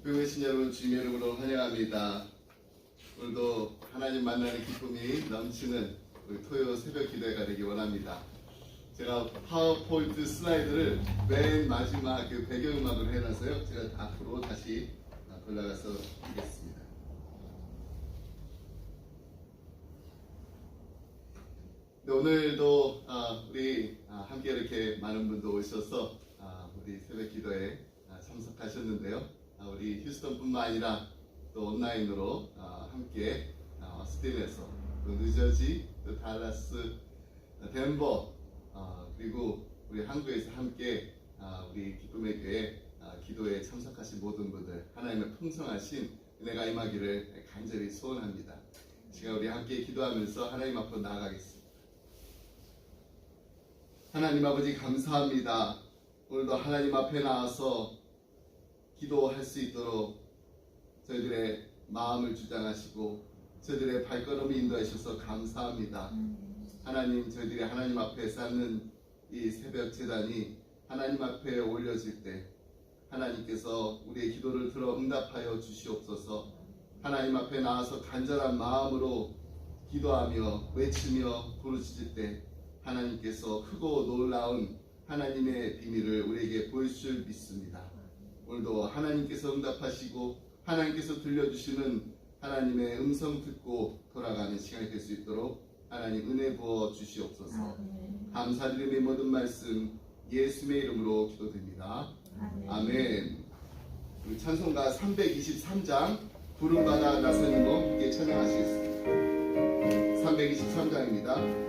교회 신 여러분 주님의 이름으로 환영합니다. 오늘도 하나님 만나는 기쁨이 넘치는 우리 토요 새벽 기도회가 되기 원합니다. 제가 파워포인트 슬라이드를 맨 마지막 그 배경음악으로 해놔서요. 제가 앞으로 다시 올라가서 하겠습니다. 네, 오늘도 우리 함께 이렇게 많은 분도 오셔서 우리 새벽 기도에 참석하셨는데요. 우리 휴스턴뿐만 아니라 또 온라인으로 함께 오스틴에서 또 뉴저지, 또 달라스, 덴버, 그리고 우리 한국에서 함께 우리 기쁨의 교회 기도에 참석하신 모든 분들 하나님의 풍성하신 은혜가 임하기를 간절히 소원합니다. 지금 우리 함께 기도하면서 하나님 앞으로 나아가겠습니다. 하나님 아버지 감사합니다. 오늘도 하나님 앞에 나와서 기도할 수 있도록 저희들의 마음을 주장하시고 저희들의 발걸음을 인도하셔서 감사합니다. 하나님, 저희들이 하나님 앞에 쌓는 이 새벽 제단이 하나님 앞에 올려질 때 하나님께서 우리의 기도를 들어 응답하여 주시옵소서. 하나님 앞에 나와서 간절한 마음으로 기도하며 외치며 부르짖을 때 하나님께서 크고 놀라운 하나님의 비밀을 우리에게 보여주실 믿습니다. 오늘도 하나님께서 응답하시고 하나님께서 들려주시는 하나님의 음성 듣고 돌아가는 시간이 될 수 있도록 하나님 은혜 부어 주시옵소서. 감사드리는 모든 말씀 예수의 이름으로 기도드립니다. 아멘. 우리 찬송가 323장 부름받아 나서님과 함께 찬양하시겠습니다. 323장입니다.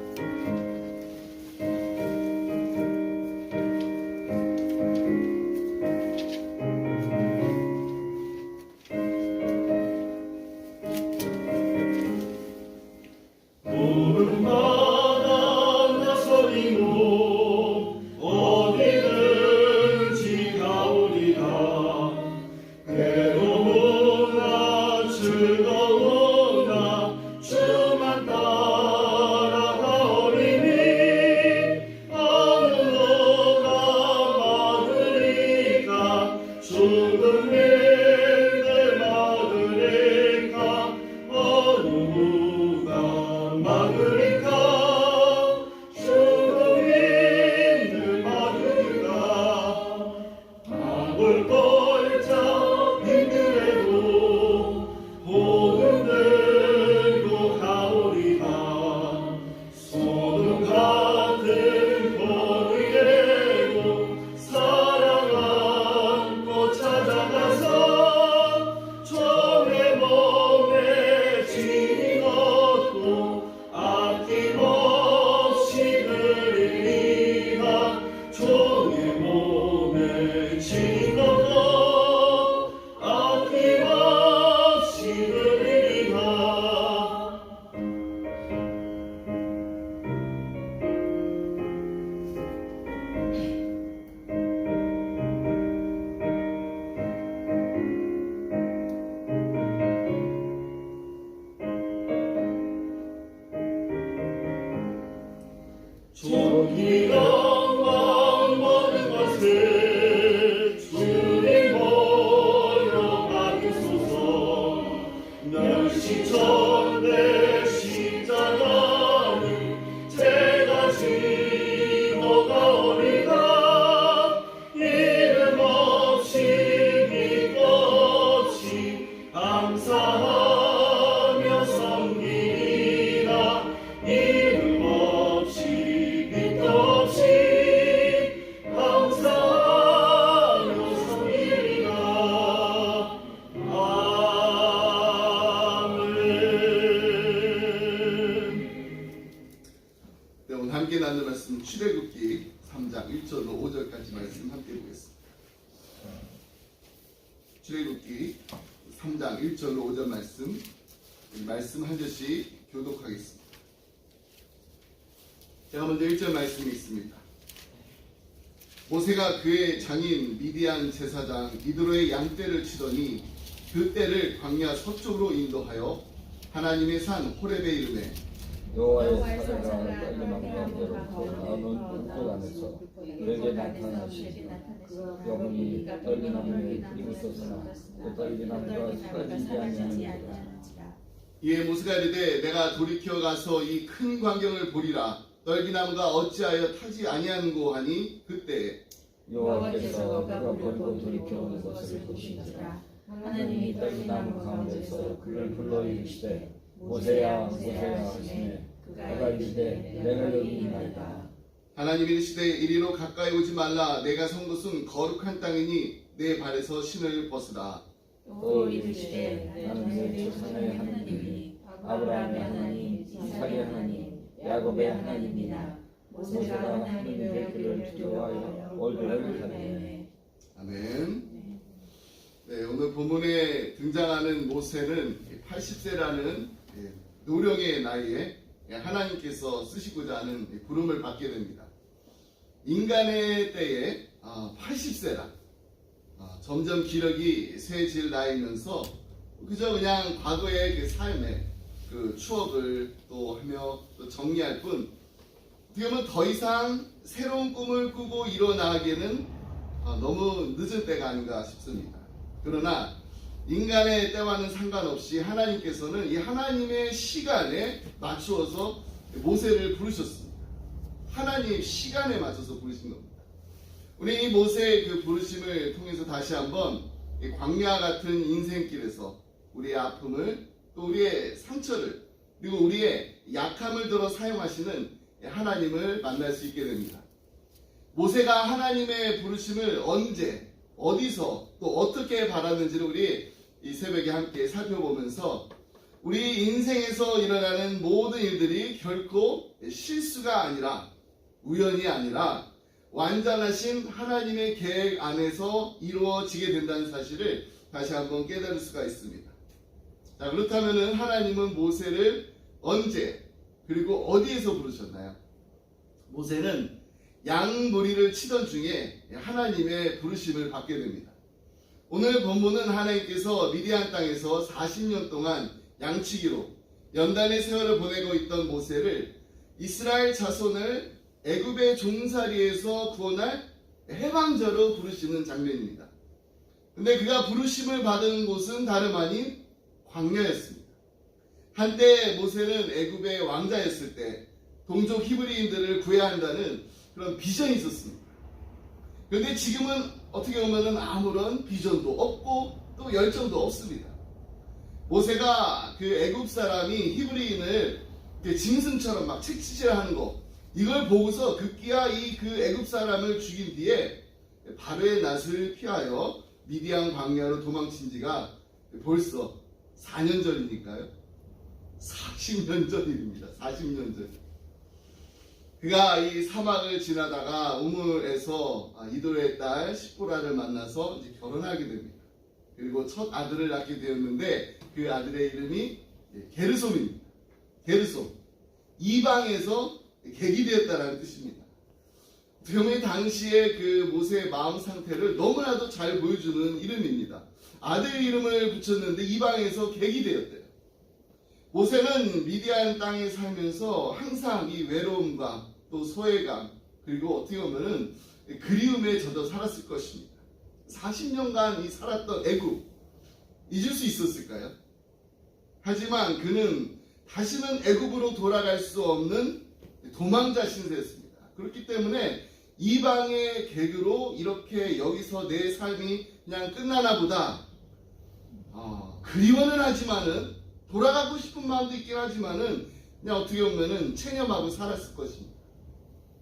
출애굽기 3장 1절로 5절까지 말씀 함께 보겠습니다. 출애굽기 3장 1절로 5절 말씀 한 절씩 교독하겠습니다. 제가 먼저 1절 말씀이 있습니다. 모세가 그의 장인 미디안 제사장 이드로의 양떼를 치더니 그 떼를 광야 서쪽으로 인도하여 하나님의 산 호렙에 이르매 여호와의 사자가 떨림함 가운데로 나오는 옥돌 안에서 그에게 나타나시니 영혼이 떨림함에 불이 솟으나 그 떨림함과 사라지지 아니하니라. 이에 모세가 이르되 내가 돌이켜 가서 이 큰 광경을 보리라. 떨기나무가 어찌하여 타지 아니하는고 하니 그때 여호와께서 그가 버리고 돌이켜 온 것을 보시니라. 하나님이 떨기나무 가운데서 그를 불러 이르시되 모세야 모세야 하시매 그가 이르되 내가 여기 있나이다. 하나님이 이르시되 이리로 가까이 오지 말라. 내가 선 곳은 거룩한 땅이니 내 발에서 신을 벗으라. 또 이르시되 나는 내 조상의 하나님이 아브라함의 하나님 이삭의 하나님 야곱의 하나님이라. 모세가 하나님의 그를 두려워하여 얼굴을 가리매. 아멘. 네, 오늘 본문에 등장하는 모세는 80세라는 노령의 나이에 하나님께서 쓰시고자 하는 부름을 받게 됩니다. 인간의 때에 80세라 점점 기력이 쇠질 나이면서 그저 그냥 과거의 그 삶의 그 추억을 또 하며 또 정리할 뿐 어떻게 보면 더 이상 새로운 꿈을 꾸고 일어나기에는 너무 늦은 때가 아닌가 싶습니다. 그러나 인간의 때와는 상관없이 하나님께서는 이 하나님의 시간에 맞추어서 모세를 부르셨습니다. 하나님 시간에 맞춰서 부르신 겁니다. 우리 이 모세의 그 부르심을 통해서 다시 한번 이 광야 같은 인생길에서 우리의 아픔을 또 우리의 상처를 그리고 우리의 약함을 들어 사용하시는 하나님을 만날 수 있게 됩니다. 모세가 하나님의 부르심을 언제 어디서 또 어떻게 받았는지를 우리 이 새벽에 함께 살펴보면서 우리 인생에서 일어나는 모든 일들이 결코 실수가 아니라 우연이 아니라 완전하신 하나님의 계획 안에서 이루어지게 된다는 사실을 다시 한번 깨달을 수가 있습니다. 자, 그렇다면 하나님은 모세를 언제 그리고 어디에서 부르셨나요? 모세는 양무리를 치던 중에 하나님의 부르심을 받게 됩니다. 오늘 본문은 하나님께서 미디안 땅에서 40년 동안 양치기로 연단의 세월을 보내고 있던 모세를 이스라엘 자손을 애굽의 종살이에서 구원할 해방자로 부르시는 장면입니다. 근데 그가 부르심을 받은 곳은 다름 아닌 광야였습니다. 한때 모세는 애굽의 왕자였을 때 동족 히브리인들을 구해야 한다는 그런 비전이 있었습니다. 그런데 지금은 어떻게 보면 아무런 비전도 없고 또 열정도 없습니다. 모세가 그 애굽 사람이 히브리인을 짐승처럼 막 채찍질하는 거 이걸 보고서 급기야 이 그 애굽 사람을 죽인 뒤에 바로의 낯을 피하여 미디안 광야로 도망친 지가 벌써 4년 전이니까요. 40년 전 일입니다. 40년 전. 그가 이 사막을 지나다가 우물에서 이도의 딸 시보라를 만나서 이제 결혼하게 됩니다. 그리고 첫 아들을 낳게 되었는데 그 아들의 이름이 게르솜입니다. 게르솜. 이방에서 객이 되었다는 뜻입니다. 그러면 당시에 그 모세의 마음 상태를 너무나도 잘 보여주는 이름입니다. 아들 이름을 붙였는데 이방에서 객이 되었대요. 모세는 미디안 땅에 살면서 항상 이 외로움과 또 소외감 그리고 어떻게 보면은 그리움에 젖어 살았을 것입니다. 40년간 이 살았던 애굽 잊을 수 있었을까요? 하지만 그는 다시는 애굽으로 돌아갈 수 없는 도망자 신세였습니다. 그렇기 때문에 이방의 객으로 이렇게 여기서 내 삶이 그냥 끝나나 보다 그리워는 하지만은 돌아가고 싶은 마음도 있긴 하지만은 그냥 어떻게 보면은 체념하고 살았을 것입니다.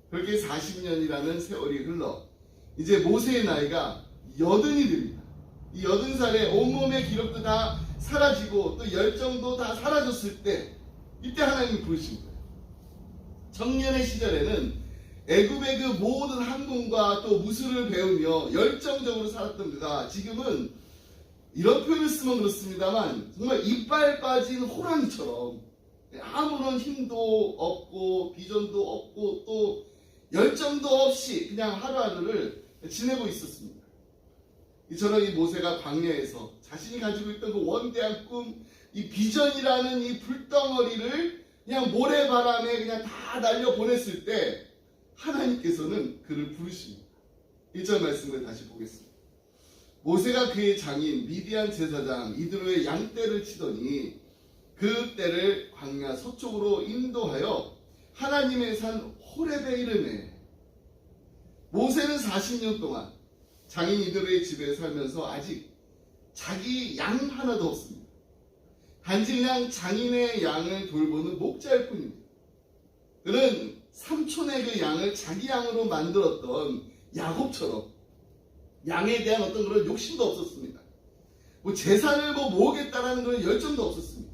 그렇게 40년이라는 세월이 흘러 이제 모세의 나이가 80이 됩니다. 이 80살에 온몸의 기력도 다 사라지고 또 열정도 다 사라졌을 때 이때 하나님이 부르신 거예요. 청년의 시절에는 애굽의 그 모든 학문과 또 무술을 배우며 열정적으로 살았던 그가 지금은 이런 표현을 쓰면 그렇습니다만 정말 이빨 빠진 호랑이처럼 아무런 힘도 없고 비전도 없고 또 열정도 없이 그냥 하루하루를 지내고 있었습니다. 이처럼 이 모세가 광야에서 자신이 가지고 있던 그 원대한 꿈, 이 비전이라는 이 불덩어리를 그냥 모래바람에 그냥 다 날려 보냈을 때 하나님께서는 그를 부르십니다. 1절 말씀을 다시 보겠습니다. 모세가 그의 장인 미디안 제사장 이드로의 양떼를 치더니 그 떼를 광야 서쪽으로 인도하여 하나님의 산 호렙에 이르매. 모세는 40년 동안 장인 이드로의 집에 살면서 아직 자기 양 하나도 없습니다. 단지 그냥 장인의 양을 돌보는 목자일 뿐입니다. 그는 삼촌의 그 양을 자기 양으로 만들었던 야곱처럼 양에 대한 어떤 그런 욕심도 없었습니다. 뭐 재산을 모으겠다라는 그런 열정도 없었습니다.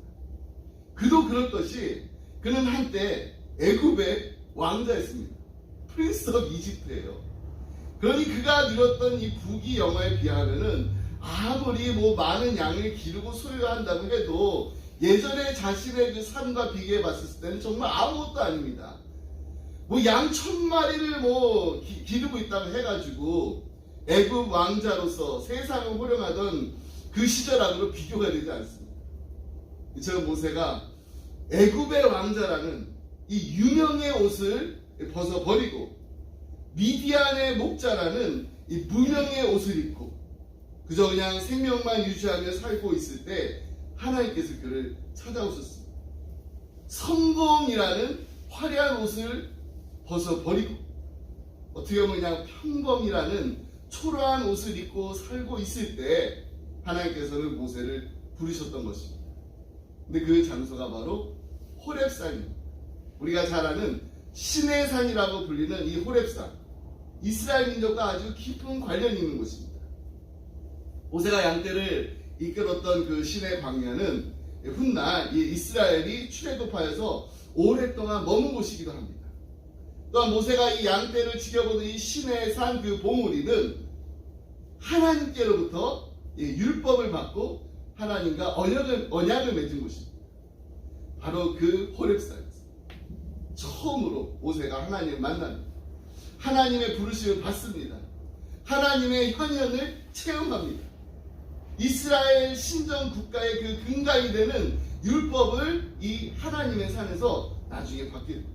그도 그럴 것이 그는 한때 애굽의 왕자였습니다. 프린스 오브 이집트예요. 그러니 그가 누렸던 이 부귀 영화에 비하면은 아무리 많은 양을 기르고 소유한다고 해도 예전에 자신의 그 삶과 비교해 봤을 때는 정말 아무것도 아닙니다. 양 1000마리를 기르고 있다고 해가지고 애굽 왕자로서 세상을 호령하던 그 시절하고는 비교가 되지 않습니다. 저 모세가 애굽의 왕자라는 이 유명의 옷을 벗어버리고 미디안의 목자라는 이 무명의 옷을 입고 그저 그냥 생명만 유지하며 살고 있을 때 하나님께서 그를 찾아오셨습니다. 성공이라는 화려한 옷을 벗어버리고 어떻게 보면 그냥 평범이라는 초라한 옷을 입고 살고 있을 때 하나님께서는 모세를 부르셨던 것입니다. 근데 그 장소가 바로 호렙산입니다. 우리가 잘 아는 신의 산이라고 불리는 이 호렙산, 이스라엘 민족과 아주 깊은 관련이 있는 곳입니다. 모세가 양떼를 이끌었던 그 신의 광야는 훗날 이 이스라엘이 출애굽하여서 오랫동안 머문 곳이기도 합니다. 또한 모세가 이 양떼를 지켜보는 이 신의 산 그 봉우리는 하나님께로부터 율법을 받고 하나님과 언약을 맺은 곳입니다. 바로 그 호렙산에서 처음으로 모세가 하나님을 만납니다. 하나님의 부르심을 받습니다. 하나님의 현현을 체험합니다. 이스라엘 신정 국가의 그 근간이 되는 율법을 이 하나님의 산에서 나중에 받게 됩니다.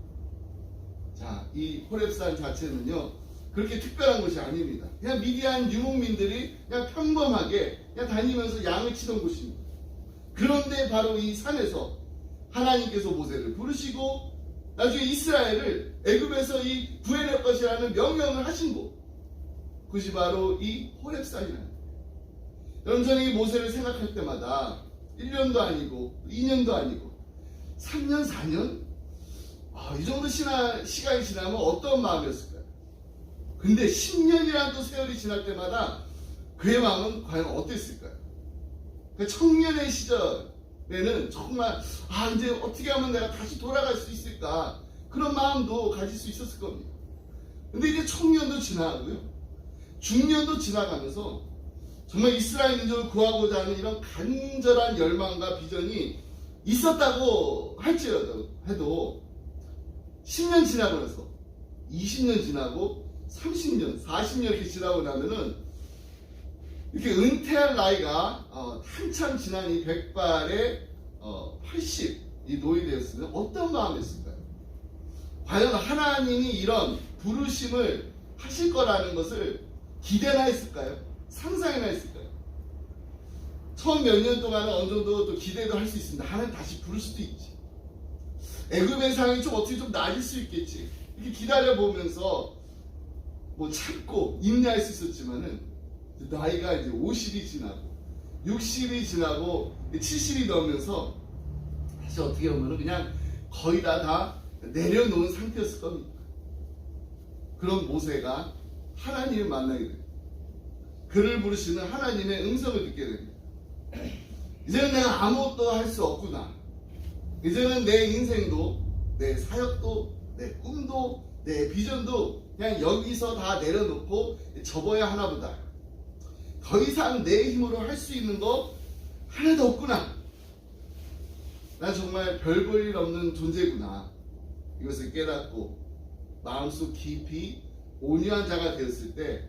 자, 이 호렙산 자체는요 그렇게 특별한 곳이 아닙니다. 그냥 미디안 유목민들이 그냥 평범하게 그냥 다니면서 양을 치던 곳입니다. 그런데 바로 이 산에서 하나님께서 모세를 부르시고 나중에 이스라엘을 애굽에서 이 구해낼 것이라는 명령을 하신 곳, 그것이 바로 이 호렙산이라는 거예요. 여러분, 저는 이 모세를 생각할 때마다 1년도 아니고 2년도 아니고 3년 4년 이 정도 시간이 지나면 어떤 마음이었을까요? 근데 10년이라는 또 세월이 지날 때마다 그의 마음은 과연 어땠을까요? 그 청년의 시절에는 정말 이제 어떻게 하면 내가 다시 돌아갈 수 있을까, 그런 마음도 가질 수 있었을 겁니다. 근데 이제 청년도 지나가고요, 중년도 지나가면서 정말 이스라엘 민족을 구하고자 하는 이런 간절한 열망과 비전이 있었다고 할지라도 해도 10년 지나고 나서 20년 지나고 30년, 40년 이렇게 지나고 나면은 이렇게 은퇴할 나이가 한참 지난 이 백발의 80이 노예되었으면 어떤 마음이었을까요? 과연 하나님이 이런 부르심을 하실 거라는 것을 기대나 했을까요? 상상이나 했을까요? 처음 몇 년 동안은 어느 정도 또 기대도 할 수 있습니다. 하나님 다시 부를 수도 있지. 애굽의 상황이 좀 어떻게 좀 나아질 수 있겠지. 이렇게 기다려보면서 참고 인내할 수 있었지만은 나이가 이제 50이 지나고 60이 지나고 70이 넘으면서 사실 어떻게 보면 그냥 거의 다 내려놓은 상태였을 겁니다. 그런 모세가 하나님을 만나게 됩니다. 그를 부르시는 하나님의 음성을 듣게 됩니다. 이제는 내가 아무것도 할 수 없구나. 이제는 내 인생도, 내 사역도, 내 꿈도, 내 비전도 그냥 여기서 다 내려놓고 접어야 하나 보다. 더 이상 내 힘으로 할 수 있는 거 하나도 없구나. 난 정말 별 볼 일 없는 존재구나. 이것을 깨닫고 마음속 깊이 온유한 자가 되었을 때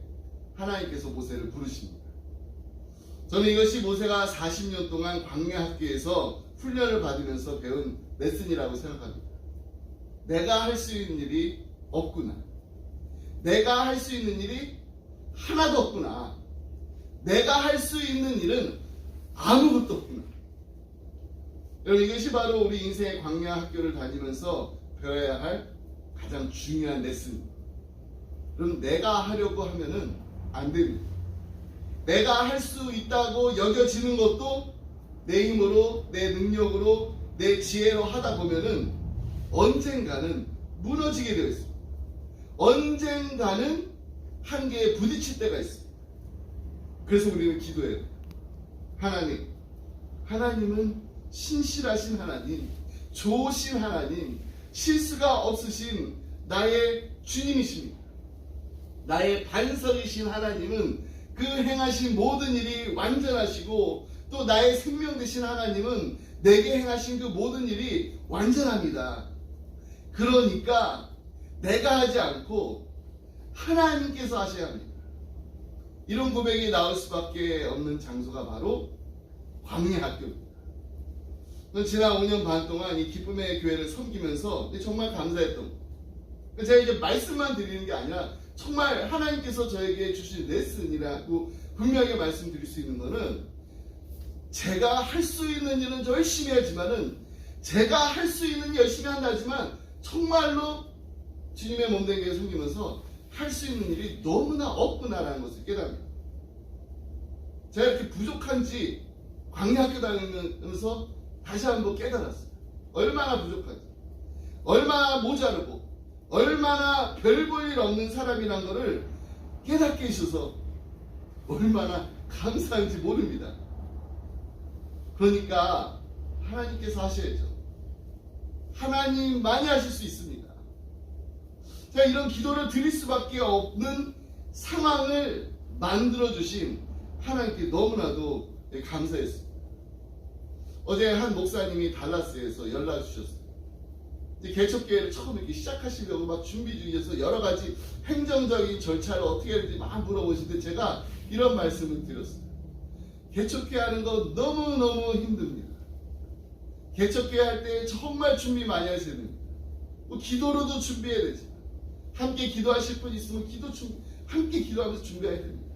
하나님께서 모세를 부르십니다. 저는 이것이 모세가 40년 동안 광야 학교에서 훈련을 받으면서 배운 레슨이라고 생각합니다. 내가 할 수 있는 일이 없구나. 내가 할 수 있는 일이 하나도 없구나. 내가 할 수 있는 일은 아무것도 없구나. 여러분, 이것이 바로 우리 인생의 광야 학교를 다니면서 배워야 할 가장 중요한 레슨입니다. 그럼 내가 하려고 하면은 안 됩니다. 내가 할 수 있다고 여겨지는 것도 내 힘으로, 내 능력으로, 내 지혜로 하다 보면은 언젠가는 무너지게 되어 있습니다. 언젠가는 한계에 부딪힐 때가 있습니다. 그래서 우리는 기도해요. 하나님은 신실하신 하나님, 좋으신 하나님, 실수가 없으신 나의 주님이십니다. 나의 반석이신 하나님은 그 행하신 모든 일이 완전하시고, 또 나의 생명 되신 하나님은 내게 행하신 그 모든 일이 완전합니다. 그러니까 내가 하지 않고 하나님께서 하셔야 합니다. 이런 고백이 나올 수밖에 없는 장소가 바로 광야 학교입니다. 지난 5년 반 동안 이 기쁨의 교회를 섬기면서 정말 감사했던 거예요. 제가 이제 말씀만 드리는 게 아니라 정말 하나님께서 저에게 주신 레슨이라고 분명하게 말씀드릴 수 있는 거는, 제가 할 수 있는 일은 열심히 하지만은, 제가 할 수 있는 일 열심히 한다지만 정말로 주님의 몸된 교회 섬기면서 할 수 있는 일이 너무나 없구나라는 것을 깨달습니다. 제가 이렇게 부족한지 광야 학교 다니면서 다시 한번 깨달았어요. 얼마나 부족한지, 얼마나 모자르고, 얼마나 별 볼 일 없는 사람이란 것을 깨닫게 해주셔서 얼마나 감사한지 모릅니다. 그러니까 하나님께서 하셔야죠. 하나님만이 하실 수 있습니다. 제가 이런 기도를 드릴 수밖에 없는 상황을 만들어주신 하나님께 너무나도 감사했습니다. 어제 한 목사님이 달라스에서 연락 주셨어요. 개척교회를 처음 이렇게 시작하시려고 막 준비 중에서 여러 가지 행정적인 절차를 어떻게 해야 되는지 막 물어보시는데, 제가 이런 말씀을 드렸어요. 개척교회 하는 거 너무너무 힘듭니다. 개척교회 할 때 정말 준비 많이 하셔야 됩니다. 기도로도 준비해야 되지. 함께 기도하실 분 있으면 함께 기도하면서 준비해야 됩니다.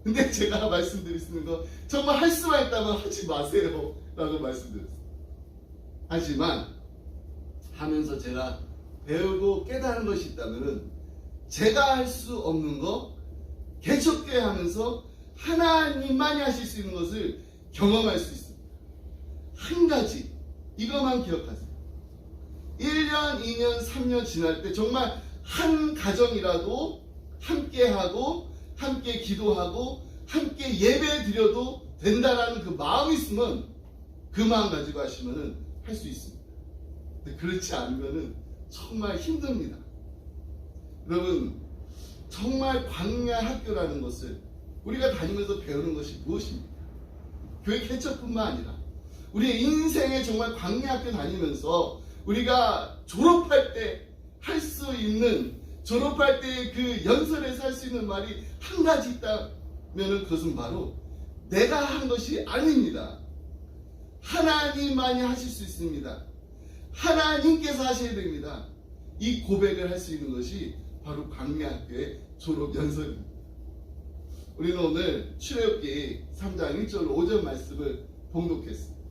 근데 제가 말씀드리는 거, 정말 할 수만 있다면 하지 마세요 라고 말씀드렸어요. 하지만 하면서 제가 배우고 깨달은 것이 있다면, 제가 할 수 없는 거 개척교회 하면서 하나님만이 하실 수 있는 것을 경험할 수 있습니다. 한 가지, 이것만 기억하세요. 1년, 2년, 3년 지날 때 정말 한 가정이라도 함께하고, 함께 기도하고, 함께 예배 드려도 된다라는 그 마음이 있으면, 그 마음 가지고 하시면 할 수 있습니다. 근데 그렇지 않으면 정말 힘듭니다. 여러분, 정말 광야 학교라는 것을 우리가 다니면서 배우는 것이 무엇입니까? 교회 개척뿐만 아니라 우리의 인생에 정말 광야 학교 다니면서 우리가 졸업할 때 할 수 있는, 졸업할 때 그 연설에서 할 수 있는 말이 한 가지 있다면 그것은 바로 내가 한 것이 아닙니다. 하나님만이 하실 수 있습니다. 하나님께서 하셔야 됩니다. 이 고백을 할 수 있는 것이 바로 광야학교의 졸업연설입니다. 우리는 오늘 출애굽기 3장 1절 5절 말씀을 봉독했습니다.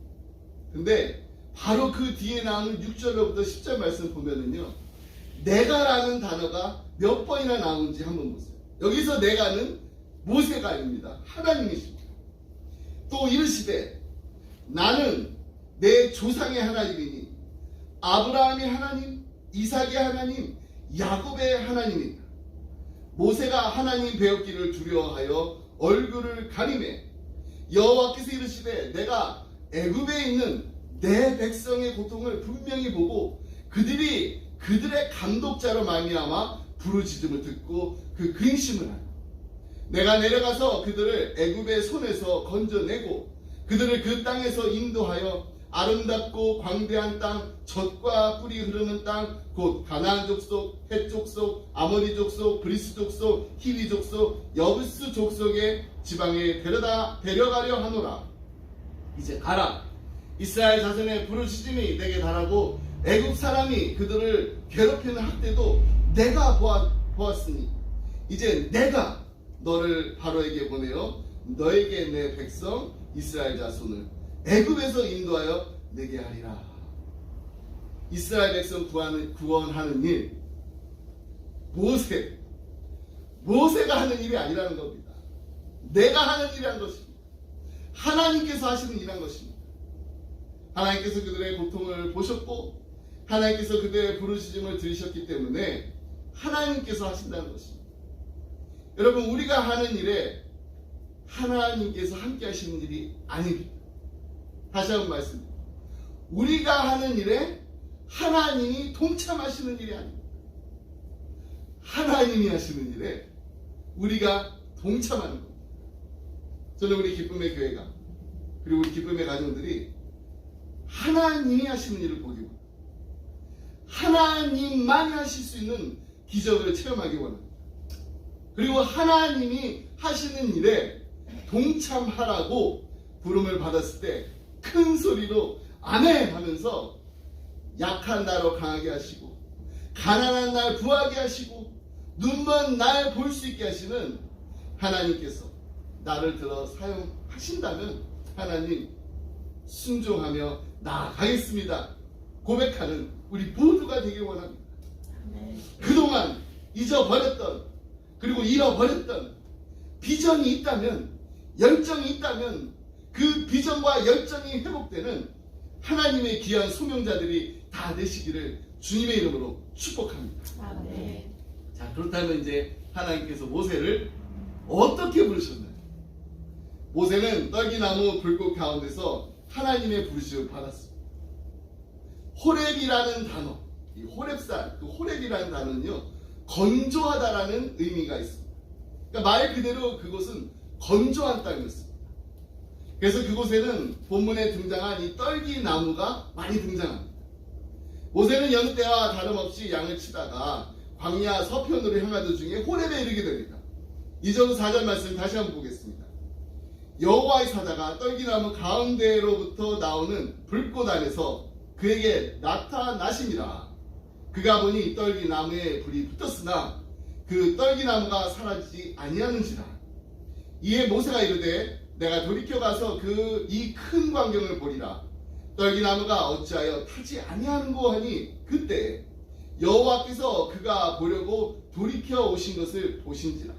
근데 바로 그 뒤에 나오는 6절로부터 10절 말씀 보면은요, 내가라는 단어가 몇 번이나 나오는지 한번 보세요. 여기서 내가는 모세가 아닙니다. 하나님이십니다. 또 이르시되 나는 내 조상의 하나님이니 아브라함의 하나님, 이삭의 하나님, 야곱의 하나님이다. 모세가 하나님 배웠기를 두려워하여 얼굴을 가리매 여호와께서 이르시되 내가 애굽에 있는 내 백성의 고통을 분명히 보고 그들의 감독자로 말미암아 부르짖음을 듣고 그 근심을 하라. 내가 내려가서 그들을 애굽의 손에서 건져내고 그들을 그 땅에서 인도하여 아름답고 광대한 땅, 젖과 꿀이 흐르는 땅, 곧 가나안 족속, 헷 족속, 아모리 족속, 브리스 족속, 히비 족속, 여부스 족속의 지방에 데려가려 하노라. 이제 가라. 이스라엘 자손의 부르짖음이 내게 달하고 애굽 사람이 그들을 괴롭히는 학대도 내가 보았으니 이제 내가 너를 바로에게 보내어 너에게 내 백성 이스라엘 자손을 애굽에서 인도하여 내게 하리라. 이스라엘 백성 구원하는 일, 모세가 하는 일이 아니라는 겁니다. 내가 하는 일이란 것입니다. 하나님께서 하시는 일이란 것입니다. 하나님께서 그들의 고통을 보셨고 하나님께서 그들의 부르짖음을 들으셨기 때문에 하나님께서 하신다는 것입니다. 여러분, 우리가 하는 일에 하나님께서 함께 하시는 일이 아닙니다. 다시 한번 말씀드립니다. 우리가 하는 일에 하나님이 동참하시는 일이 아닙니다. 하나님이 하시는 일에 우리가 동참하는 겁니다. 저는 우리 기쁨의 교회가 그리고 우리 기쁨의 가정들이 하나님이 하시는 일을 보기 원합니다. 하나님만이 하실 수 있는 기적을 체험하기 원합니다. 그리고 하나님이 하시는 일에 동참하라고 부름을 받았을 때 큰 소리로 아멘 하면서 약한 나로 강하게 하시고 가난한 날 부하게 하시고 눈먼 날 볼 수 있게 하시는 하나님께서 나를 들어 사용하신다면 하나님 순종하며 나아가겠습니다 고백하는 우리 모두가 되길 원합니다. 그동안 잊어버렸던 그리고 잃어버렸던 비전이 있다면, 열정이 있다면 그 비전과 열정이 회복되는 하나님의 귀한 소명자들이 다 되시기를 주님의 이름으로 축복합니다. 아멘. 자, 그렇다면 이제 하나님께서 모세를 어떻게 부르셨나요? 모세는 떨기나무 불꽃 가운데서 하나님의 부르심을 받았습니다. 호렙이라는 단어, 이 호렙산, 그 호렙이라는 단어는요, 건조하다라는 의미가 있습니다. 그러니까 말 그대로 그곳은 건조한 땅이었습니다. 그래서 그곳에는 본문에 등장한 이 떨기나무가 많이 등장합니다. 모세는 여느 때와 다름없이 양을 치다가 광야 서편으로 향하던 중에 호렙에 이르게 됩니다. 2절 4절 말씀 다시 한번 보겠습니다. 여호와의 사자가 떨기나무 가운데로부터 나오는 불꽃 안에서 그에게 나타나심이라. 그가 보니 떨기나무에 불이 붙었으나 그 떨기나무가 사라지지 아니하는지라. 이에 모세가 이르되 내가 돌이켜 가서 이 큰 광경을 보리라. 떨기나무가 어찌하여 타지 아니하는고 하니 그때 여호와께서 그가 보려고 돌이켜 오신 것을 보신지라.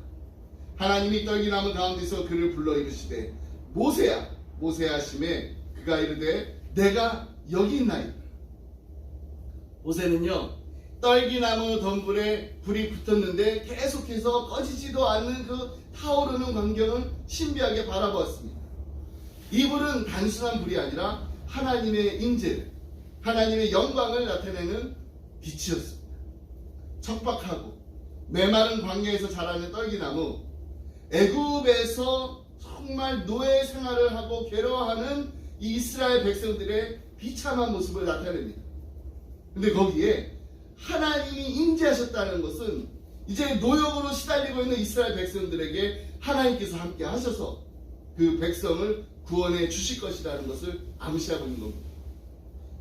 하나님이 떨기나무 가운데서 그를 불러 이르시되 모세야 모세야 하심에 그가 이르되 내가 여기 있나이다. 모세는요, 떨기나무 덤불에 불이 붙었는데 계속해서 꺼지지도 않는 그 타오르는 광경을 신비하게 바라보았습니다. 이 불은 단순한 불이 아니라 하나님의 임재, 하나님의 영광을 나타내는 빛이었습니다. 척박하고 메마른 광야에서 자라는 떨기나무, 애굽에서 정말 노예 생활을 하고 괴로워하는 이 이스라엘 백성들의 비참한 모습을 나타냅니다. 근데 거기에 하나님이 임재하셨다는 것은 이제 노역으로 시달리고 있는 이스라엘 백성들에게 하나님께서 함께 하셔서 그 백성을 구원해 주실 것이라는 것을 암시하고 있는 겁니다.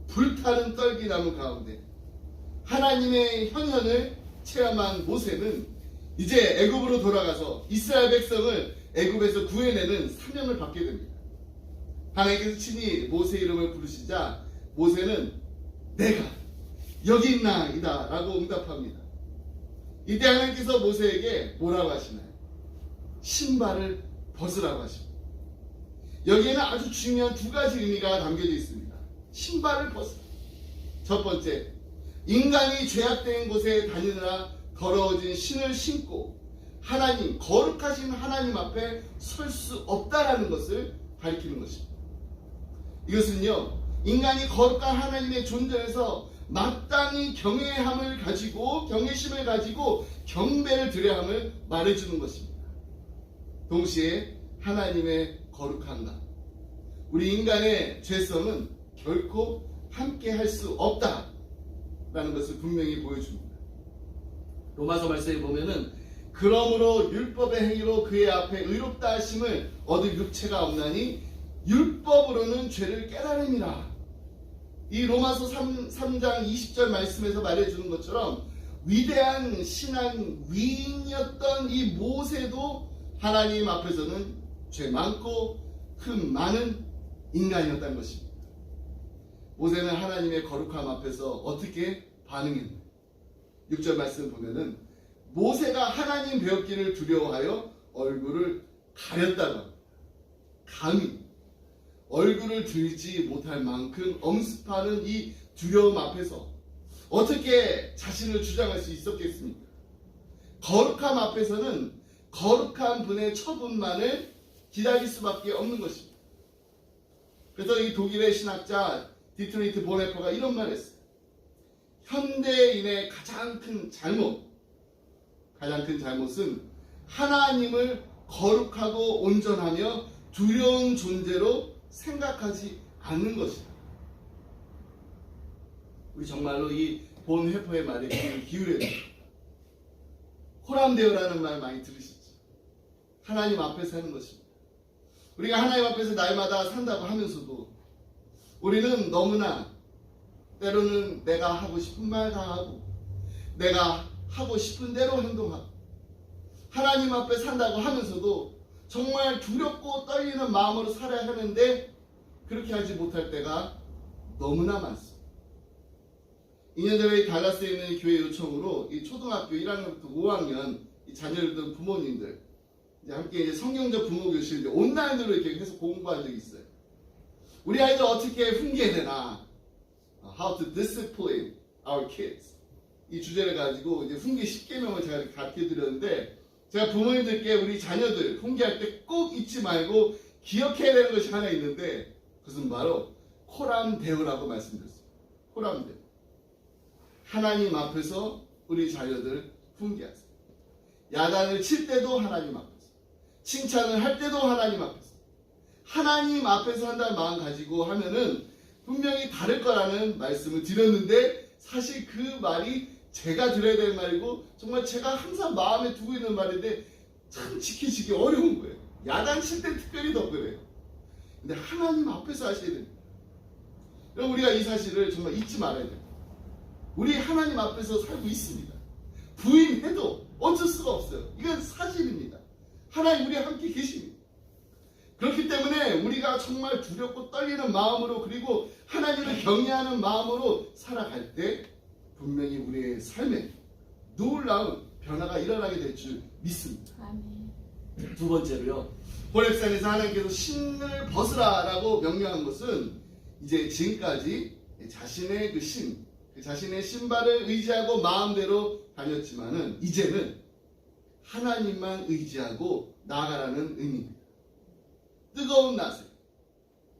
불타는 떨기나무 가운데 하나님의 현현을 체험한 모세는 이제 애굽으로 돌아가서 이스라엘 백성을 애굽에서 구해내는 사명을 받게 됩니다. 하나님께서 친히 모세 이름을 부르시자 모세는 내가 여기 있나이다 라고 응답합니다. 이때 하나님께서 모세에게 뭐라고 하시나요? 신발을 벗으라고 하십니다. 여기에는 아주 중요한 두 가지 의미가 담겨져 있습니다. 신발을 벗으라. 첫 번째, 인간이 죄악된 곳에 다니느라 더러워진 신을 신고 하나님, 거룩하신 하나님 앞에 설 수 없다라는 것을 밝히는 것입니다. 이것은요, 인간이 거룩한 하나님의 존재에서 마땅히 경외심을 가지고 경배를 드려야 함을 말해주는 것입니다. 동시에 하나님의 거룩함과 우리 인간의 죄성은 결코 함께 할 수 없다라는 것을 분명히 보여줍니다. 로마서 말씀에 보면은 그러므로 율법의 행위로 그의 앞에 의롭다 하심을 얻을 육체가 없나니 율법으로는 죄를 깨달음이라. 이 로마서 3장 20절 말씀에서 말해주는 것처럼 위대한 신앙 위인이었던 이 모세도 하나님 앞에서는 죄 많고 흠 많은 인간이었다는 것입니다. 모세는 하나님의 거룩함 앞에서 어떻게 반응했나요? 6절 말씀 보면은 모세가 하나님 배웠기를 두려워하여 얼굴을 가렸다고 합니다. 감히 얼굴을 들지 못할 만큼 엄습하는 이 두려움 앞에서 어떻게 자신을 주장할 수 있었겠습니까? 거룩함 앞에서는 거룩한 분의 처분만을 기다릴 수밖에 없는 것입니다. 그래서 이 독일의 신학자 디트리히트 보네퍼가 이런 말을 했어요. 현대인의 가장 큰 잘못은 하나님을 거룩하고 온전하며 두려운 존재로 생각하지 않는 것이다. 우리 정말로 이 본회퍼의 말에 귀를 기울여야 됩니다. 호람되어라는 말 많이 들으셨죠? 하나님 앞에서 하는 것입니다. 우리가 하나님 앞에서 날마다 산다고 하면서도 우리는 너무나 때로는 내가 하고 싶은 말 다 하고 내가 하고 싶은 대로 행동하고 하나님 앞에 산다고 하면서도 정말 두렵고 떨리는 마음으로 살아야 하는데 그렇게 하지 못할 때가 너무나 많습니다. 2년 전에 달라스에 있는 교회 요청으로 이 초등학교 1학년부터 5학년 이 자녀를 둔 부모님들 함께 성경적 부모 교실 온라인으로 이렇게 해서 공부한 적이 있어요. 우리 아이들 어떻게 훈계해야 되나? How to discipline our kids. 이 주제를 가지고 이제 훈계 10계명을 제가 가르쳐 드렸는데 제가 부모님들께 우리 자녀들 훈계할 때 꼭 잊지 말고 기억해야 되는 것이 하나 있는데 그것은 바로 코람데오라고 말씀드렸습니다. 코람데오. 하나님 앞에서 우리 자녀들 훈계하세요. 야단을 칠 때도 하나님 앞에서, 칭찬을 할 때도 하나님 앞에서, 하나님 앞에서 한다는 마음 가지고 하면은 분명히 다를 거라는 말씀을 드렸는데 사실 그 말이 제가 들어야 될 말이고 정말 제가 항상 마음에 두고 있는 말인데 참 지키시기 어려운 거예요. 야단 칠 때 특별히 더 그래요. 근데 하나님 앞에서 하셔야 됩니다. 그럼 우리가 이 사실을 정말 잊지 말아야 돼요. 우리 하나님 앞에서 살고 있습니다. 부인해도 어쩔 수가 없어요. 이건 사실입니다. 하나님 우리와 함께 계십니다. 그렇기 때문에 우리가 정말 두렵고 떨리는 마음으로 그리고 하나님을 경외하는 마음으로 살아갈 때 분명히 우리의 삶에 놀라운 변화가 일어나게 될 줄 믿습니다. 아멘. 두 번째로요. 호렙산에서 하나님께서 신을 벗으라라고 명령한 것은 이제 지금까지 자신의 그 자신의 신발을 의지하고 마음대로 다녔지만은 이제는 하나님만 의지하고 나아가라는 의미입니다. 뜨거운 낮에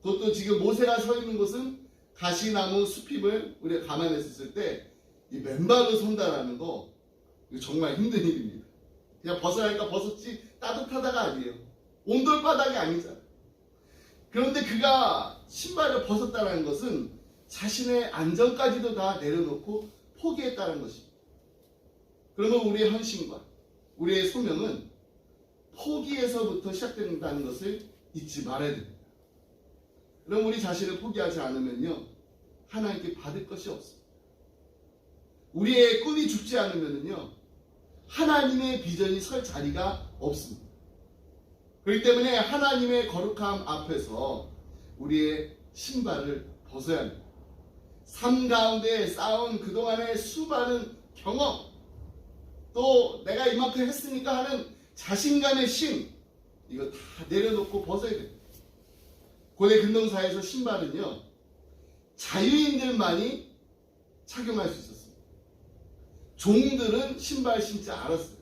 그것도 지금 모세가 서 있는 곳은 가시나무 숲잎을 우리가 감안했을 때 이 맨발로 선다라는 거 이거 정말 힘든 일입니다. 그냥 벗으라니까 벗었지 따뜻하다가 아니에요. 온돌바닥이 아니잖아. 그런데 그가 신발을 벗었다는 것은 자신의 안전까지도 다 내려놓고 포기했다는 것입니다. 그러면 우리의 헌신과 우리의 소명은 포기에서부터 시작된다는 것을 잊지 말아야 됩니다. 그럼 우리 자신을 포기하지 않으면요 하나님께 받을 것이 없습니다. 우리의 꿈이 죽지 않으면요 하나님의 비전이 설 자리가 없습니다. 그렇기 때문에 하나님의 거룩함 앞에서 우리의 신발을 벗어야 합니다. 삶 가운데 쌓아온 그동안의 수많은 경험 또 내가 이만큼 했으니까 하는 자신감의 심 이거 다 내려놓고 벗어야 됩니다. 고대 근동사에서 신발은요 자유인들만이 착용할 수 있었습니다. 종들은 신발 신지 않았어요.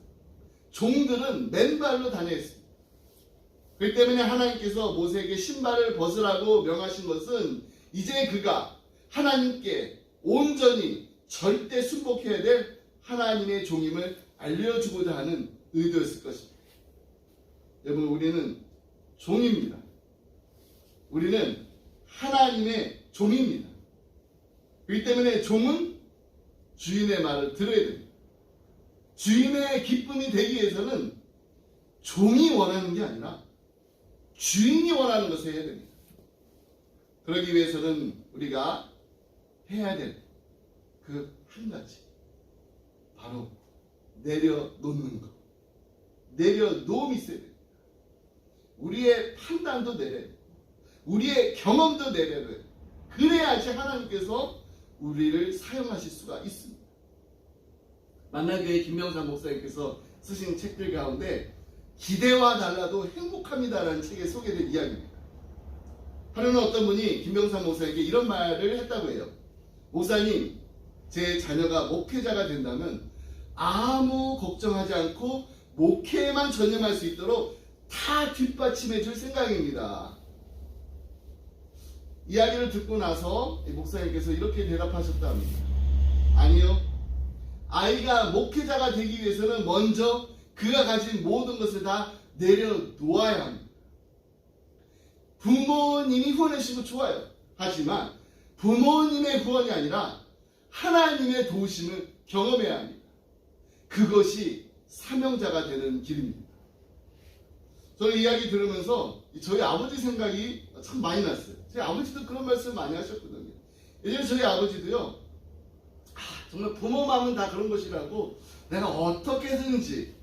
종들은 맨발로 다녀야 했습니다. 그렇기 때문에 하나님께서 모세에게 신발을 벗으라고 명하신 것은 이제 그가 하나님께 온전히 절대 순복해야 될 하나님의 종임을 알려주고자 하는 의도였을 것입니다. 여러분 우리는 종입니다. 우리는 하나님의 종입니다. 그렇기 때문에 종은 주인의 말을 들어야 됩니다. 주인의 기쁨이 되기 위해서는 종이 원하는 게 아니라 주인이 원하는 것을 해야 됩니다. 그러기 위해서는 우리가 해야 될 그 한 가지, 바로 내려놓는 것. 내려놓음이 있어야 됩니다. 우리의 판단도 내려야 돼요. 우리의 경험도 내려야 돼요. 그래야지 하나님께서 우리를 사용하실 수가 있습니다. 만나교회 김명삼 목사님께서 쓰신 책들 가운데 기대와 달라도 행복합니다라는 책에 소개된 이야기입니다. 하루는 어떤 분이 김명삼 목사에게 이런 말을 했다고 해요. 목사님, 제 자녀가 목회자가 된다면 아무 걱정하지 않고 목회에만 전념할 수 있도록 다 뒷받침해 줄 생각입니다. 이야기를 듣고 나서 목사님께서 이렇게 대답하셨다 합니다. 아니요. 아이가 목회자가 되기 위해서는 먼저 그가 가진 모든 것을 다 내려놓아야 합니다. 부모님이 후원해주시고 좋아요. 하지만 부모님의 후원이 아니라 하나님의 도우심을 경험해야 합니다. 그것이 사명자가 되는 길입니다. 저는 이야기 들으면서 저희 아버지 생각이 참 많이 났어요. 저희 아버지도 그런 말씀 많이 하셨거든요. 예전에 저희 아버지도요, 정말 부모 마음은 다 그런 것이라고 내가 어떻게든지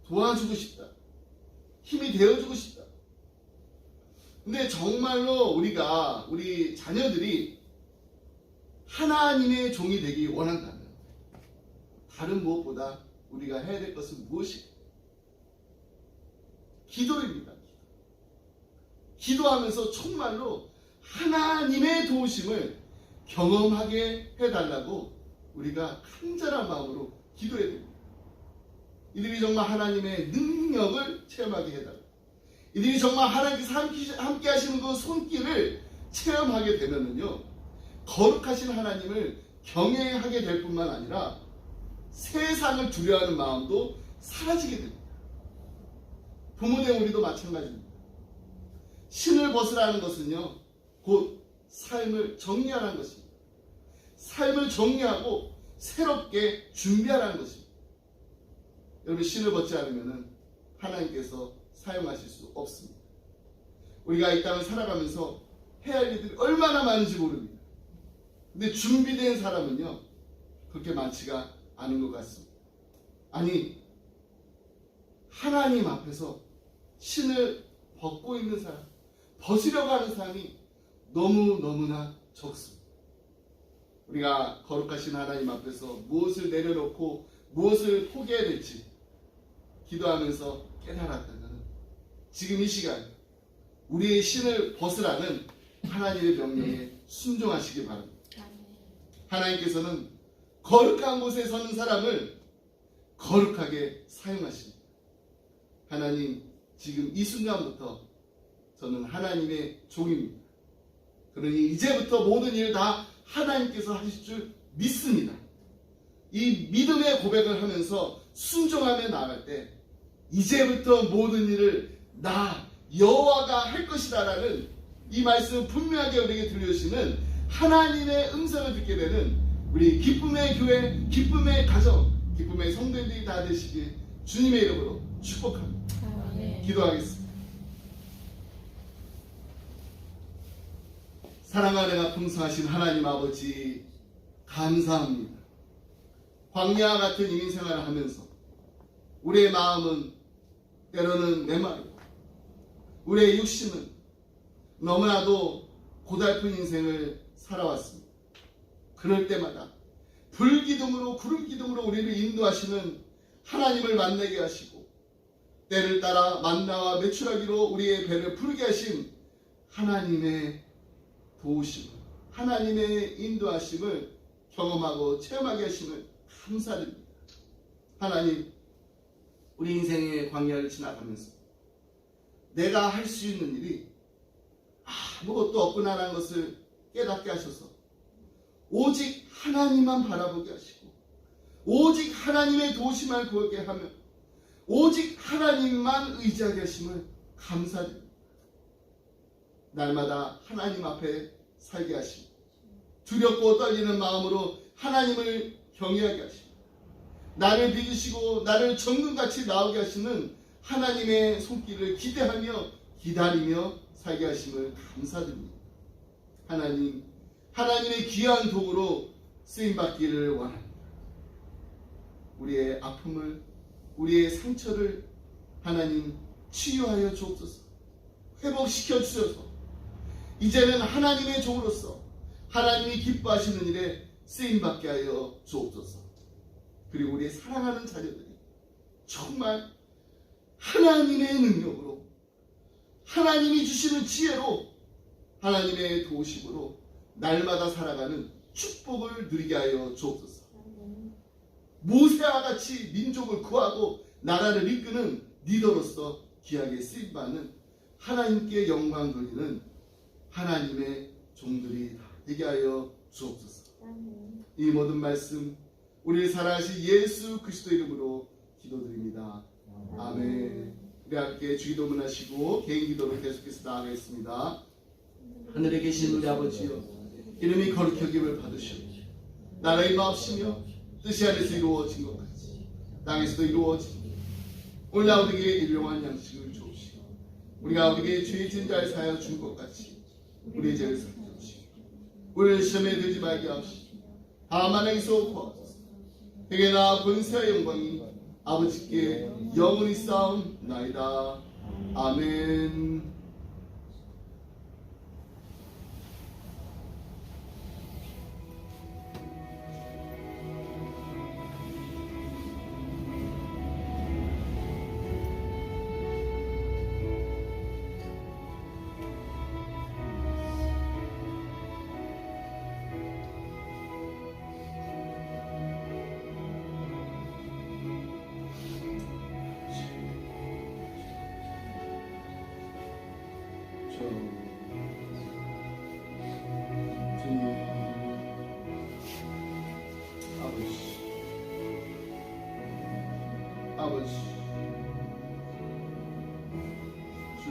도와주고 싶다. 힘이 되어주고 싶다. 근데 정말로 우리 자녀들이 하나님의 종이 되기 원한다면 다른 무엇보다 우리가 해야 될 것은 무엇일까? 기도입니다. 기도하면서 정말로 하나님의 도우심을 경험하게 해달라고 우리가 간절한 마음으로 기도해야 됩니다. 이들이 정말 하나님의 능력을 체험하게 해달라고, 이들이 정말 하나님께서 함께 하시는 그 손길을 체험하게 되면은요, 거룩하신 하나님을 경외하게 될 뿐만 아니라 세상을 두려워하는 마음도 사라지게 됩니다. 부모된 우리도 마찬가지입니다. 신을 벗으라는 것은요, 곧 삶을 정리하라는 것입니다. 삶을 정리하고 새롭게 준비하라는 것입니다. 여러분, 신을 벗지 않으면 하나님께서 사용하실 수 없습니다. 우리가 이 땅을 살아가면서 해야 할 일들이 얼마나 많은지 모릅니다. 근데 준비된 사람은요, 그렇게 많지가 않은 것 같습니다. 아니, 하나님 앞에서 신을 벗고 있는 사람, 벗으려고 하는 사람이 너무나 적습니다. 우리가 거룩하신 하나님 앞에서 무엇을 내려놓고 무엇을 포기해야 될지 기도하면서 깨달았다면 지금 이 시간 우리의 신을 벗으라는 하나님의 명령에 순종하시기 바랍니다. 하나님께서는 거룩한 곳에 서는 사람을 거룩하게 사용하십니다. 하나님, 지금 이 순간부터 저는 하나님의 종입니다. 그러니 이제부터 모든 일을 다 하나님께서 하실 줄 믿습니다. 이 믿음의 고백을 하면서 순종하며 나아갈 때 이제부터 모든 일을 나 여호와가 할 것이다 라는 이 말씀을 분명하게 우리에게 들려주시는 하나님의 음성을 듣게 되는 우리 기쁨의 교회, 기쁨의 가정, 기쁨의 성도님들이 다 되시길 주님의 이름으로 축복합니다. 기도하겠습니다. 사랑하는 풍성하신 하나님 아버지, 감사합니다. 광야와 같은 인생활을 하면서 우리의 마음은 때로는 메마르고 우리의 육신은 너무나도 고달픈 인생을 살아왔습니다. 그럴 때마다 불기둥으로 구름기둥으로 우리를 인도하시는 하나님을 만나게 하시고 때를 따라 만나와 메추라기로 우리의 배를 부르게 하신 하나님의 도우심, 하나님의 인도하심을 경험하고 체험하게 하심을 감사드립니다. 하나님, 우리 인생의 광야를 지나가면서 내가 할 수 있는 일이 아무것도 없구나라는 것을 깨닫게 하셔서 오직 하나님만 바라보게 하시고 오직 하나님의 도우심을 구하게 하며 오직 하나님만 의지하게 하심을 감사드립니다. 날마다 하나님 앞에 살게 하시고 두렵고 떨리는 마음으로 하나님을 경외하게 하시고 나를 믿으시고 나를 정금같이 나오게 하시는 하나님의 손길을 기대하며 기다리며 살게 하심을 감사드립니다. 하나님의 귀한 도구로 쓰임받기를 원합니다. 우리의 아픔을, 우리의 상처를 하나님 치유하여 주옵소서. 회복시켜 주셔서 이제는 하나님의 종으로서 하나님이 기뻐하시는 일에 쓰임받게 하여 주옵소서. 그리고 우리의 사랑하는 자녀들이 정말 하나님의 능력으로, 하나님이 주시는 지혜로, 하나님의 도우심으로 날마다 살아가는 축복을 누리게 하여 주옵소서. 모세와 같이 민족을 구하고 나라를 이끄는 리더로서 귀하게 쓰임받는 하나님께 영광 돌리는 하나님의 종들이 다 되게 하여 주옵소서. 이 모든 말씀 우리를 사랑하신 예수 그리스도 이름으로 기도드립니다. 아멘. 우리 함께 주기도문 하시고 개인 기도를 계속해서 나아가겠습니다. 하늘에 계신 우리 아버지여, 이름이 거룩히 여김을 받으시오. 나라의 마옵시며 뜻이 하늘에서 이루어진 것 같이 땅에서도 이루어지고, 오늘날 우리에게 일용할 양식을 주옵시고 우리가 우리에게 죄 지은 자를 사하여 준 것 같이 우리의 죄를 사하여 주시고 우리를 시험에 들지 말게 하시고 다만 행소 구하소서. 행여나 권세와 영광이 아버지께 영원히 쌓옵나이다. 아멘. 아버지, 주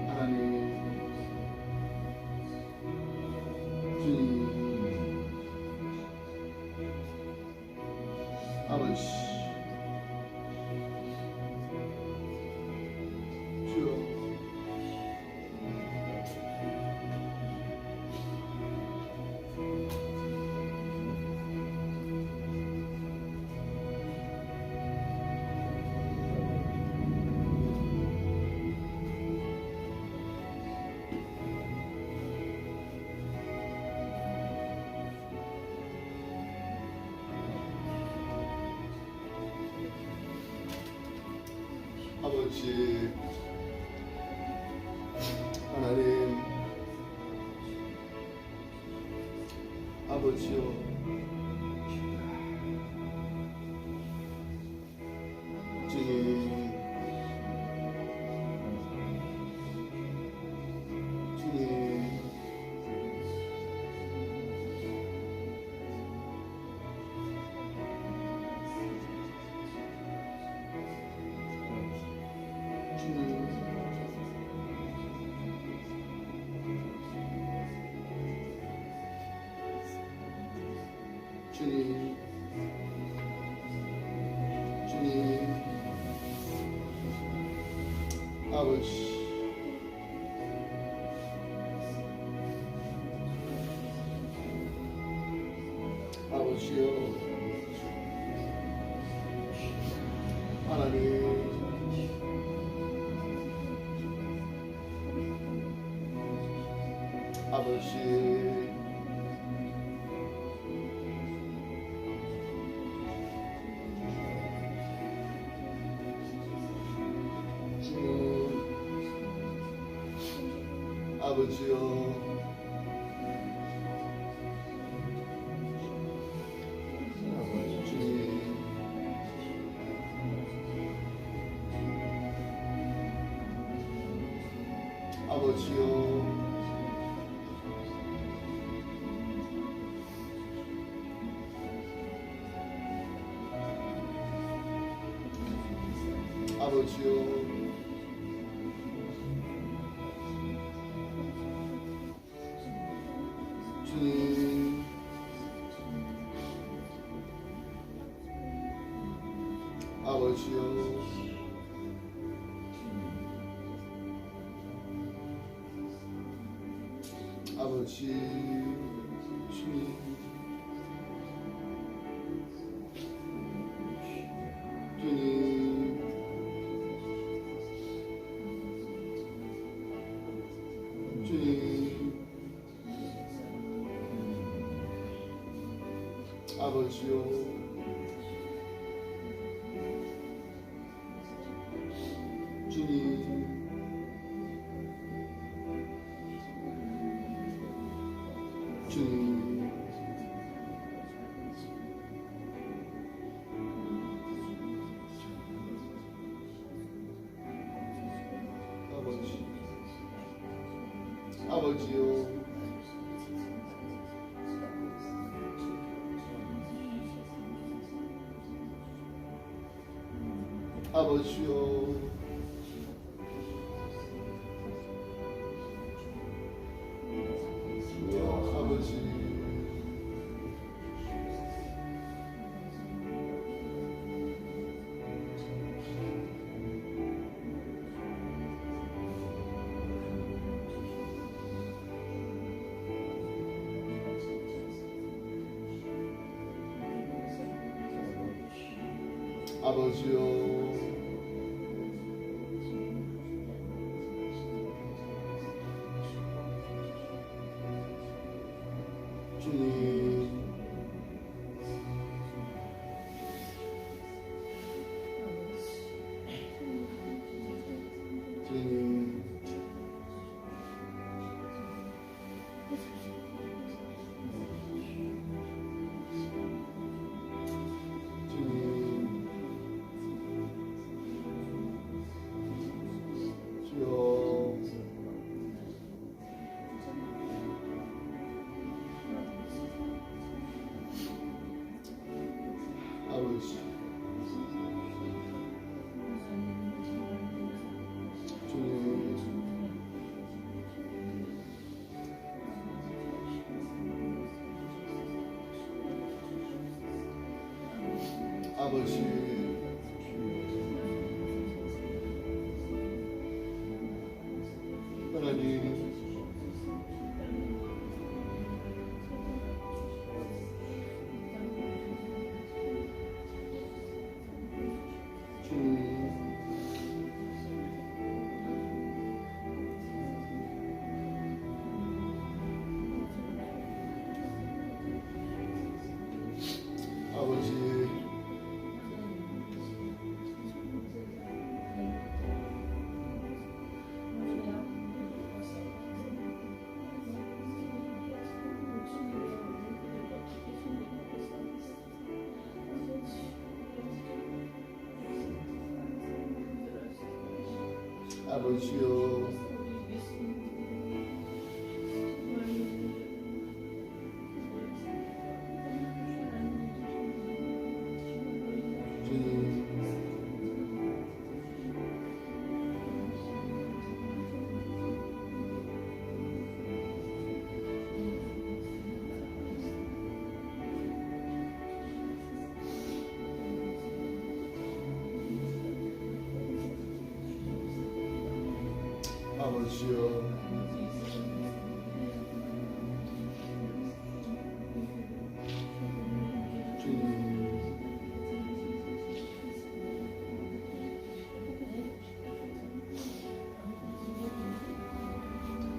하나님, 주님, 아버지, 주여, 아버지, 하나님, 아버지요, 주님, 주님, 주님, 주님, 아버지, 아버지요, 하나님, 아버지, 아버지요, 주님, 아버지요, 아버지요, 주님, 아버지여, 아버지, 주님, 주님, 주님, 아버지요, 주님, 주님, 아버지, 아버지요, 아버지요, 아버지, 아버지요, 주님, 주님, 주님, 주여, 아버지, 주님, 아버지, 하나님, 주님, 아버지, 아버지요, 주님, 아버지요, 주님,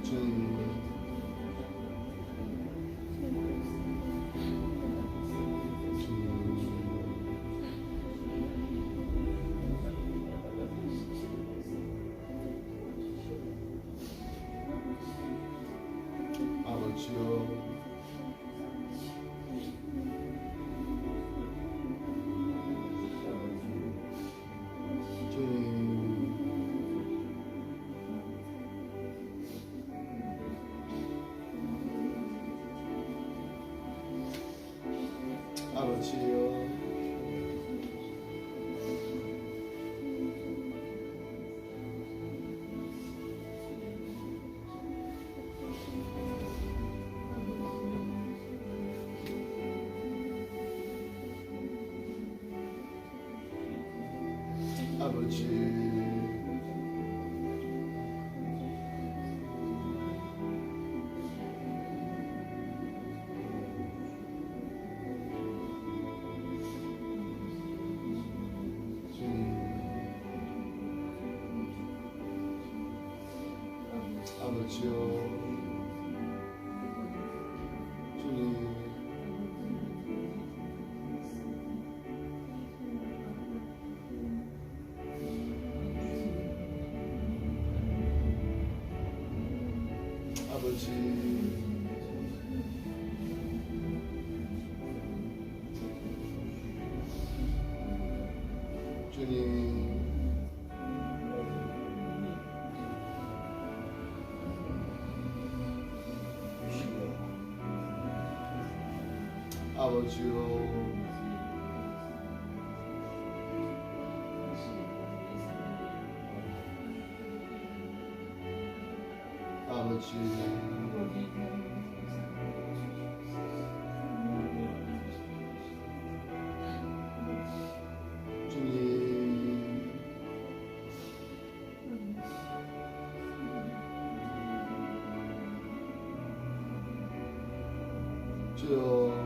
주님, 아버지요, 주님, 아버지요, 아버지 아버지요 주님 아버지 주님 아버지요 아버지 주님 주여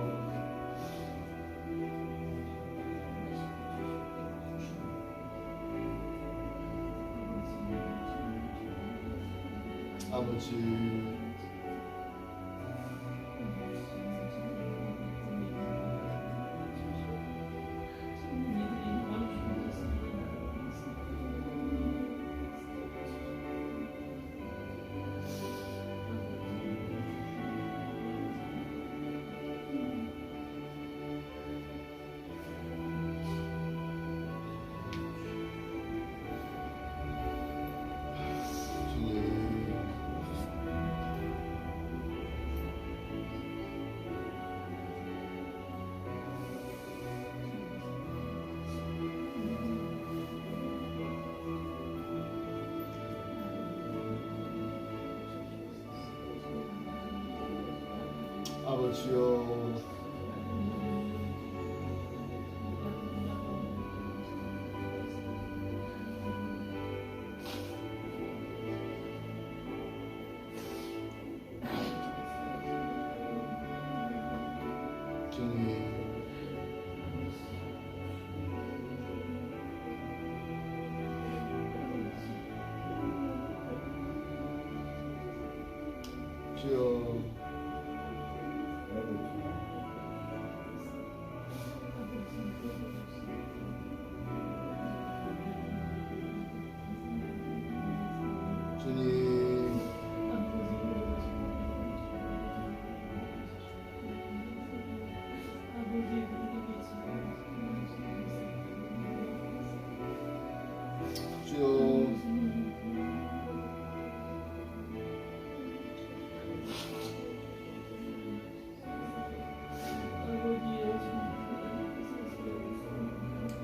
아버지 주님 아버지요 주님 주여 주님 주여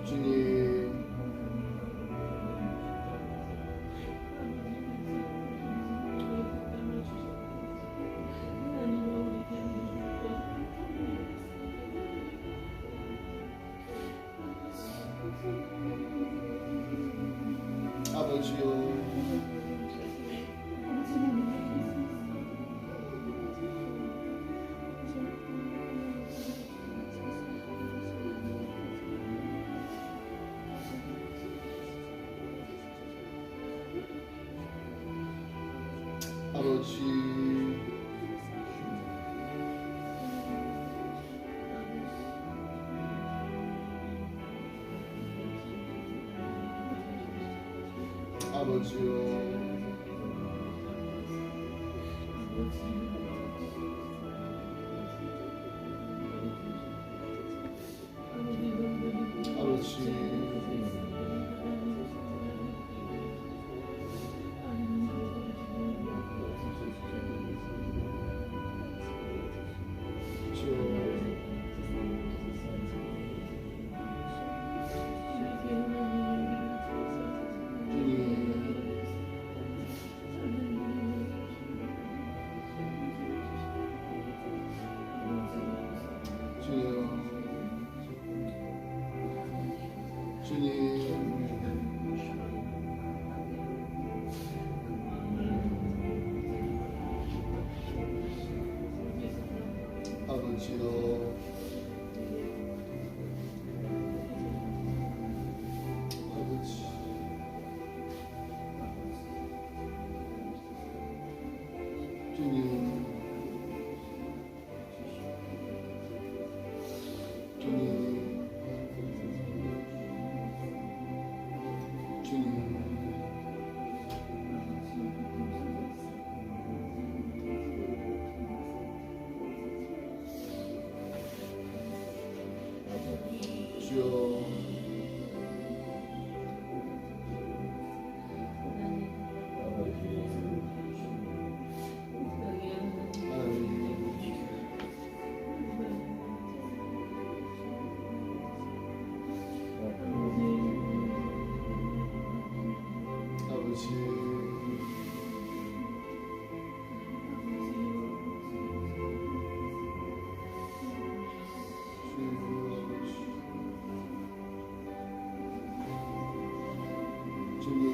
주님 아버지요 아버지 아버지요 주님 아버지여 아버지 주님 주님 주님 주여 아버지 주님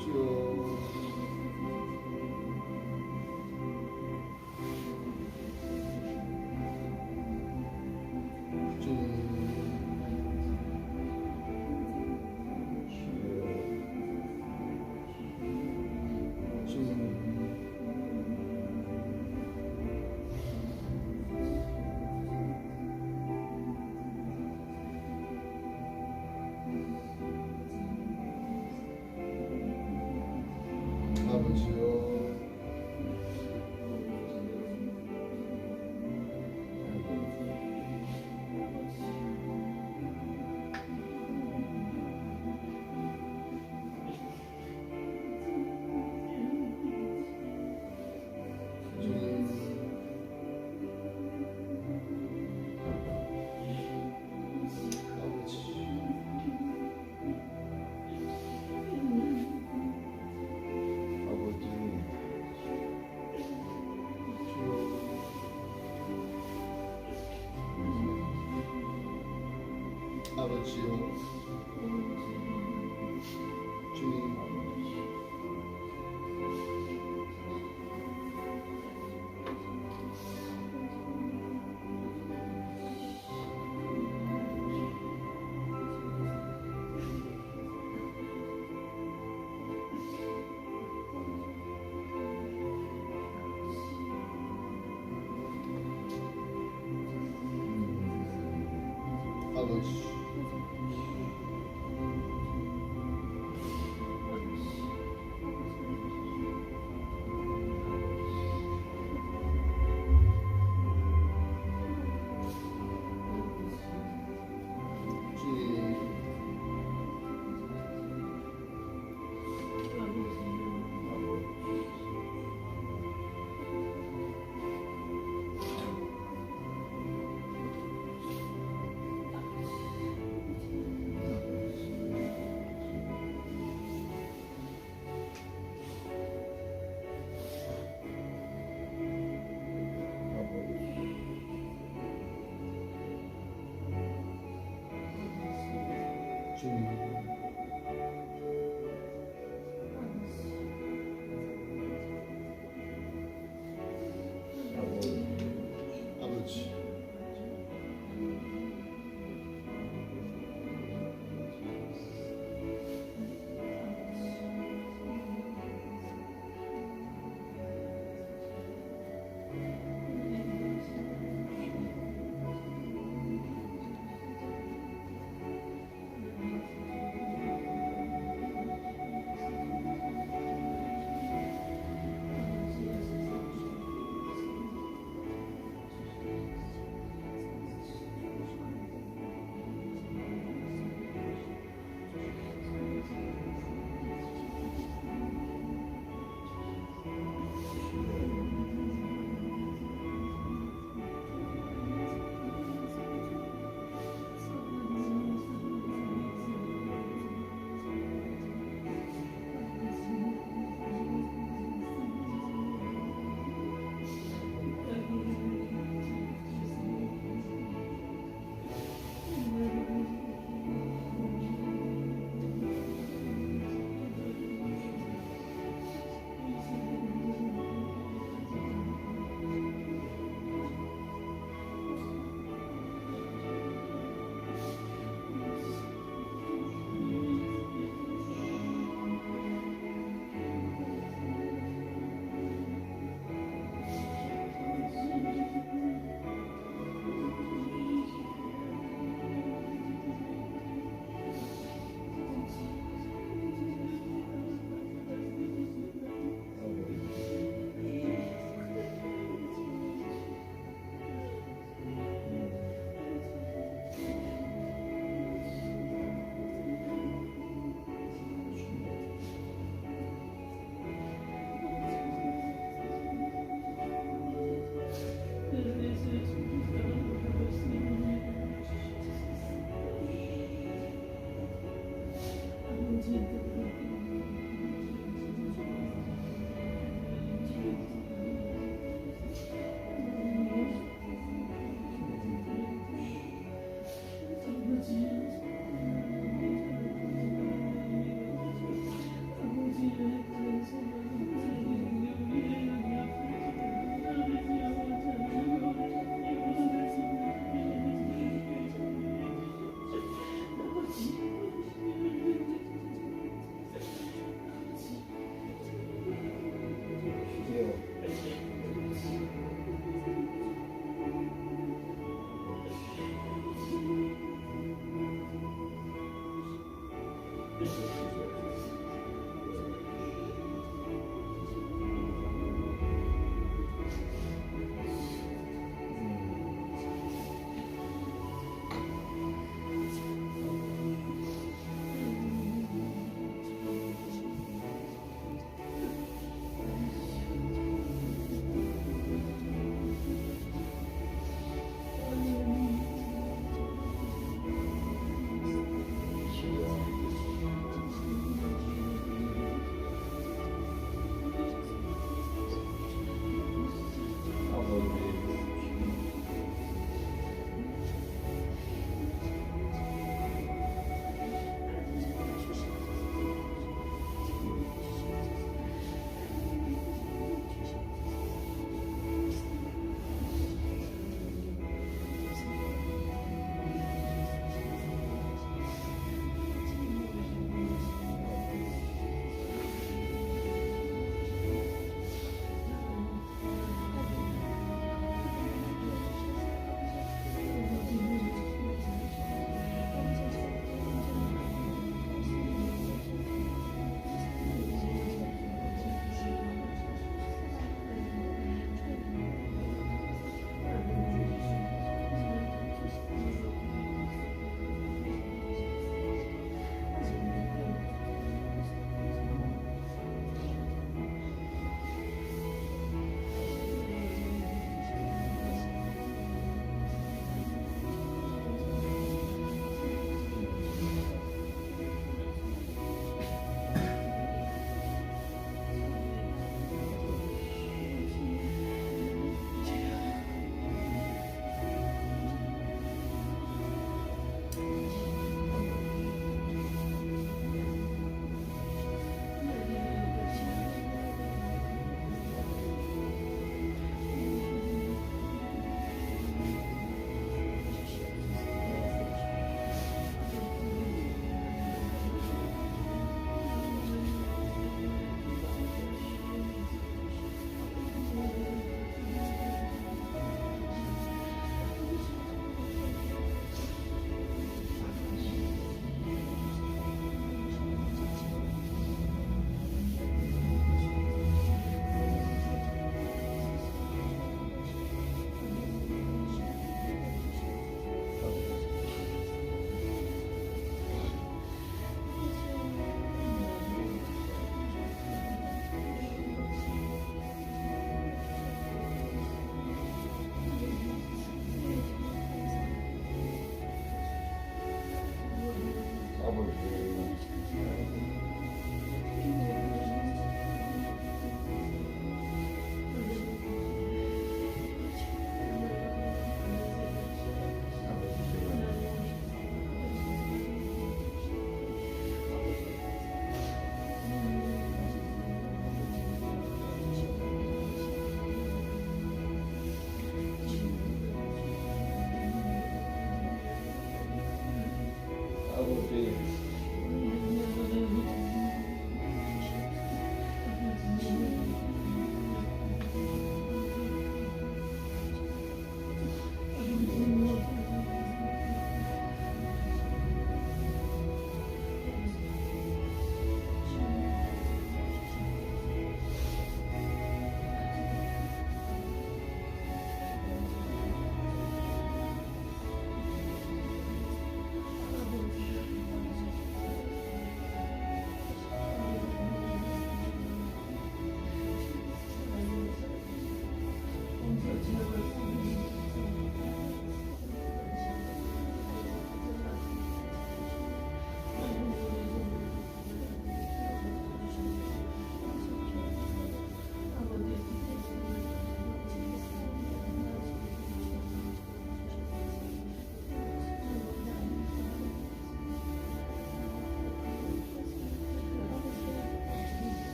주여 아버지여 아버지요 주님 아버지 주님 아버지 있으시되